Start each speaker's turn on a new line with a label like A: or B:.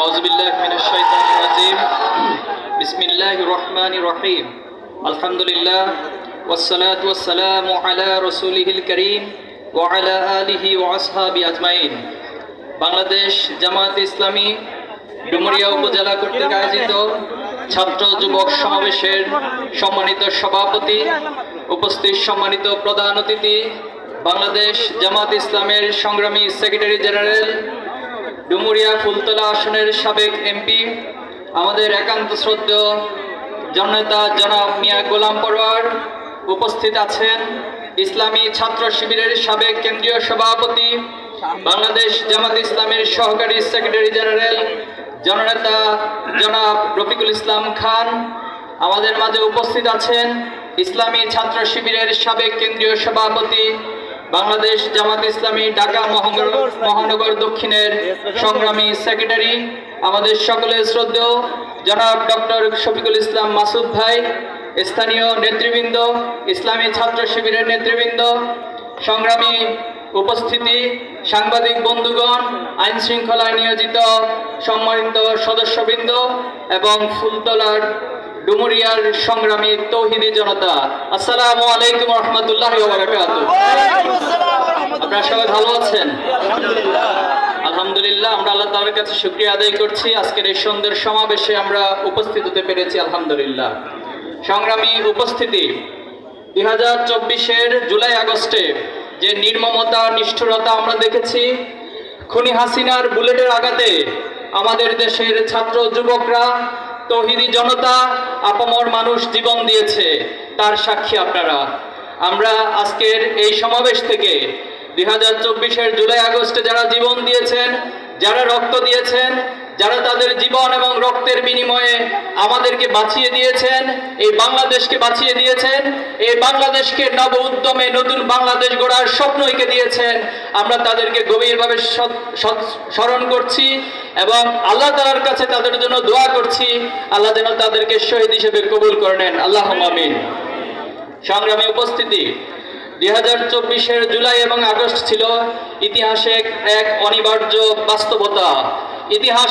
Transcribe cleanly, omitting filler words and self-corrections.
A: أعوذ بالله من الشيطان الرجيم بسم الله الرحمن الرحيم الحمد لله والصلاة والسلام على رسوله الكريم وعلى آله وأصحابه أجمعين বাংলাদেশ জামায়াত ইসলামী ডুমুরিয়া উপজেলা কর্তৃক আয়োজিত ছাত্র যুবক সমাবেশের সম্মানিত সভাপতি, উপস্থিত সম্মানিত প্রধান অতিথি, বাংলাদেশ জামায়াত ইসলামের সংগ্রামী সেক্রেটারি জেনারেল, ডুমুরিয়া ফুলতলা আসনের সাবেক এমপি, আমাদের একান্ত শ্রদ্ধেয় জননেতা জনাব মিয়া গোলাম পরোয়ার, উপস্থিত আছেন ইসলামী ছাত্র শিবিরের সাবেক কেন্দ্রীয় সভাপতি, বাংলাদেশ জামায়াত ইসলামের সহকারী সেক্রেটারি জেনারেল জননেতা জনাব রফিকুল ইসলাম খান। আমাদের মাঝে উপস্থিত আছেন ইসলামী ছাত্র শিবিরের সাবেক কেন্দ্রীয় সভাপতি, বাংলাদেশ জামায়াত ইসলামী ঢাকা মহানগর দক্ষিণের সংগ্রামী সেক্রেটারি, আমাদের সকলের শ্রদ্ধেয় জনাব ডক্টর শফিকুল ইসলাম মাসুদ ভাই, স্থানীয় নেতৃবৃন্দ, ইসলামী ছাত্র শিবিরের নেতৃবৃন্দ, সংগ্রামী উপস্থিতি, সাংবাদিক বন্ধুগণ, আইন শৃঙ্খলায় নিয়োজিত সম্মানিত সদস্যবৃন্দ এবং ফুলতলার ডুমুরিয়ার সংগ্রামী তৌহিদি জনতা, আসসালামু আলাইকুম ওয়া রাহমাতুল্লাহি ওয়া বারাকাতুহু। আপনারা সবাই ভালো আছেন? আলহামদুলিল্লাহ। আমরা আল্লাহ তাআলার কাছে শুকরিয়া আদায় করছি, আজকের এই সুন্দর সমাবেশে আমরা উপস্থিত হতে পেরেছি, আলহামদুলিল্লাহ। সংগ্রামী উপস্থিতি, 2024-এর জুলাই আগস্টে যে নির্মমতা নিষ্ঠুরতা আমরা দেখেছি, খুনি হাসিনার বুলেটের আঘাতে আমাদের দেশের ছাত্র যুবকরা, তৌহিদি জনতা, আপামর মানুষ জীবন দিয়েছে, তার সাক্ষী আপনারা। আমরা আজকের এই সমাবেশ থেকে 2024-এর জুলাই আগস্টে যারা জীবন দিয়েছেন, যারা রক্ত দিয়েছেন, যারা তাদের জীবন এবং রক্তের বিনিময়ে আমাদেরকে বাঁচিয়ে দিয়েছেন, এই বাংলাদেশকে বাঁচিয়ে দিয়েছেন, এই বাংলাদেশকে নব উদ্যমে নতুন বাংলাদেশ গড়ার স্বপ্ন এঁকে দিয়েছেন, আমরা তাদেরকে গভীরভাবে স্মরণ করছি এবং আল্লাহ তাআলার কাছে তাদের জন্য দোয়া করছি, আল্লাহ যেন তাদেরকে শহীদ হিসেবে কবুল করে নেন, আল্লাহুম্মা আমিন। সংগ্রামী উপস্থিতি, 2024-এর জুলাই এবং আগস্ট ছিল ইতিহাসে এক অনিবার্য বাস্তবতা। ইতিহাস